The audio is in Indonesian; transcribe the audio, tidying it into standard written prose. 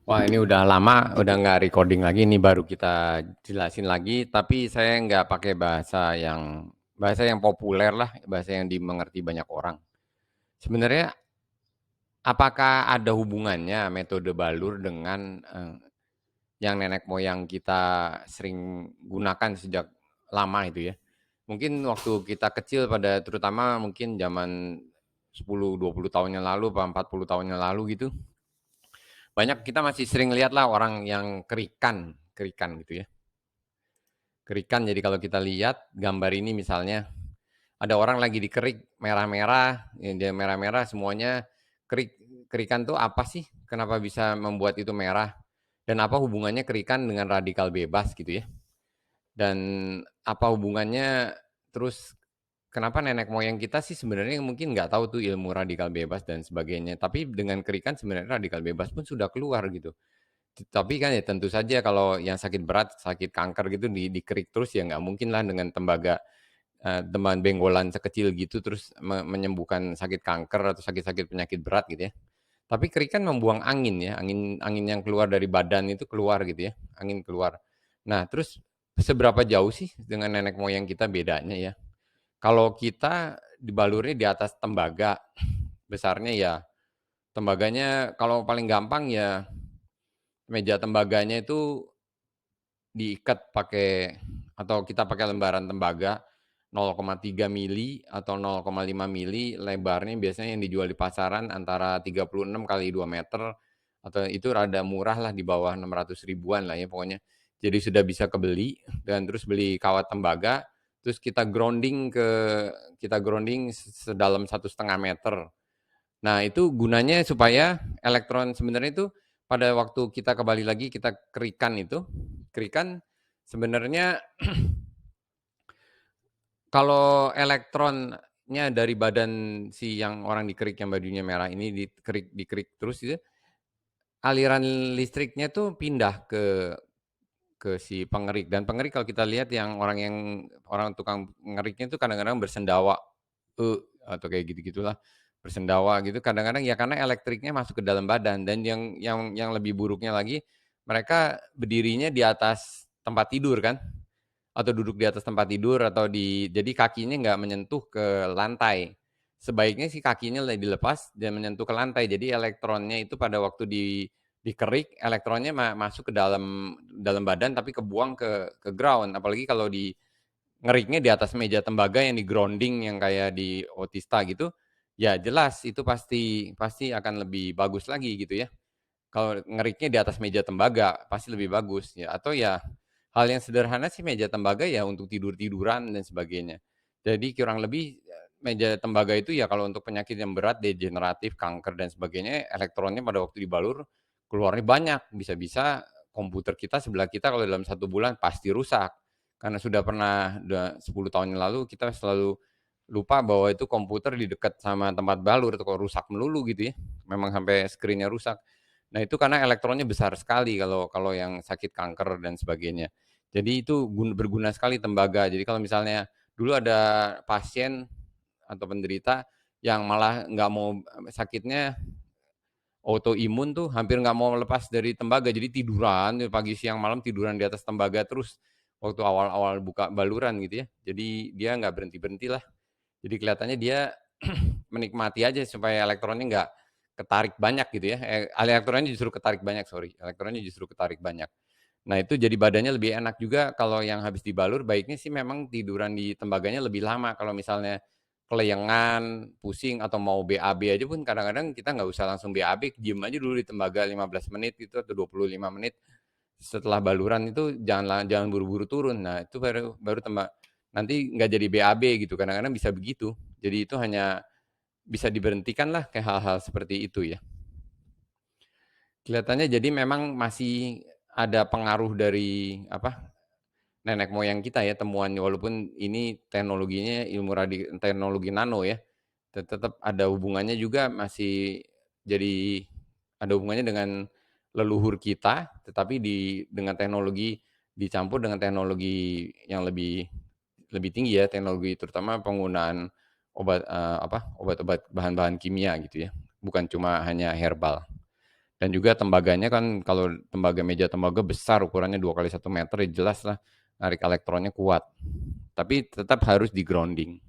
Wah, ini udah lama, udah nggak recording lagi, ini baru kita jelasin lagi, tapi saya nggak pakai bahasa yang populer lah, bahasa yang dimengerti banyak orang. Sebenarnya, apakah ada hubungannya metode balur dengan yang nenek moyang kita sering gunakan sejak lama itu ya? Mungkin waktu kita kecil terutama mungkin zaman 10-20 tahun yang lalu, 40 tahun yang lalu gitu, banyak kita masih sering lihat lah orang yang kerikan, kerikan gitu ya. Kerikan, jadi kalau kita lihat gambar ini misalnya, ada orang lagi dikerik merah-merah, ya dia merah-merah semuanya. Kerikan tuh apa sih? Kenapa bisa membuat itu merah? Dan apa hubungannya kerikan dengan radikal bebas gitu ya? Dan apa hubungannya terus kenapa nenek moyang kita sih sebenarnya mungkin nggak tahu tuh ilmu radikal bebas dan sebagainya. Tapi dengan kerikan sebenarnya radikal bebas pun sudah keluar gitu. Tapi kan ya tentu saja kalau yang sakit berat, sakit kanker gitu dikerik terus ya nggak mungkin lah dengan tembaga, teman benggolan sekecil gitu terus menyembuhkan sakit kanker atau sakit-sakit penyakit berat gitu ya. Tapi kerik kan membuang angin ya, angin angin yang keluar dari badan itu keluar gitu ya, angin keluar. Nah terus seberapa jauh sih dengan nenek moyang kita bedanya ya? Kalau kita dibalurnya di atas tembaga, besarnya ya tembaganya kalau paling gampang ya meja tembaganya itu diikat pakai atau kita pakai lembaran tembaga 0,3 mili atau 0,5 mili lebarnya biasanya yang dijual di pasaran antara 36 kali 2 meter atau itu rada murah lah di bawah 600 ribuan lah ya pokoknya. Jadi sudah bisa kebeli dan terus beli kawat tembaga, terus kita grounding sedalam 1,5 meter. Nah, itu gunanya supaya elektron sebenarnya itu pada waktu kita kembali lagi kita kerikan sebenarnya kalau elektronnya dari badan si yang orang dikerik yang bajunya merah ini dikerik terus itu, aliran listriknya tuh pindah ke si pengerik dan pengerik kalau kita lihat orang tukang ngeriknya itu kadang-kadang bersendawa, atau kayak gitu-gitulah, bersendawa gitu kadang-kadang ya karena elektriknya masuk ke dalam badan dan yang lebih buruknya lagi, mereka berdirinya di atas tempat tidur kan, atau duduk di atas tempat tidur jadi kakinya nggak menyentuh ke lantai. Sebaiknya sih kakinya dilepas dan menyentuh ke lantai, jadi elektronnya itu pada waktu dikerik, elektronnya masuk ke dalam dalam badan tapi kebuang ke ground, apalagi kalau ngeriknya di atas meja tembaga yang di-grounding yang kayak di otista gitu, ya jelas itu pasti pasti akan lebih bagus lagi gitu ya. Kalau ngeriknya di atas meja tembaga pasti lebih bagus ya, atau ya hal yang sederhana sih meja tembaga ya untuk tidur-tiduran dan sebagainya. Jadi kurang lebih, meja tembaga itu ya kalau untuk penyakit yang berat, degeneratif, kanker dan sebagainya, elektronnya pada waktu dibalur keluarnya banyak, bisa-bisa komputer kita sebelah kita kalau dalam 1 bulan pasti rusak. Karena sudah pernah 10 tahun yang lalu kita selalu lupa bahwa itu komputer di dekat sama tempat balur itu kok rusak melulu gitu ya, memang sampai screen-nya rusak. Nah itu karena elektronnya besar sekali kalau kalau yang sakit kanker dan sebagainya. Jadi itu berguna sekali tembaga. Jadi kalau misalnya dulu ada pasien atau penderita yang malah nggak mau sakitnya autoimun tuh hampir nggak mau lepas dari tembaga. Jadi tiduran pagi, siang, malam tiduran di atas tembaga terus waktu awal-awal buka baluran gitu ya. Jadi dia nggak berhenti-berhenti lah. Jadi kelihatannya dia menikmati aja supaya elektronnya nggak ketarik banyak gitu ya, elektronnya justru ketarik banyak, sorry, elektronnya justru ketarik banyak. Nah itu jadi badannya lebih enak juga kalau yang habis dibalur baiknya sih memang tiduran di tembaganya lebih lama, kalau misalnya kelayangan, pusing, atau mau BAB aja pun kadang-kadang kita nggak usah langsung BAB, diem aja dulu di tembaga 15 menit gitu atau 25 menit, setelah baluran itu jangan buru-buru turun. Nah itu baru baru nanti nggak jadi BAB gitu, kadang-kadang bisa begitu. Jadi itu hanya bisa diberhentikan lah kayak hal-hal seperti itu ya. Kelihatannya jadi memang masih ada pengaruh dari apa, nenek moyang kita ya temuannya walaupun ini teknologinya teknologi nano ya, tetap ada hubungannya juga masih jadi ada hubungannya dengan leluhur kita, tetapi dengan teknologi dicampur dengan teknologi yang lebih lebih tinggi ya, teknologi terutama penggunaan obat-obat bahan-bahan kimia gitu ya, bukan cuma hanya herbal. Dan juga tembaganya kan kalau meja tembaga besar ukurannya 2 kali 1 meter ya jelas lah narik elektronnya kuat. Tapi tetap harus di grounding.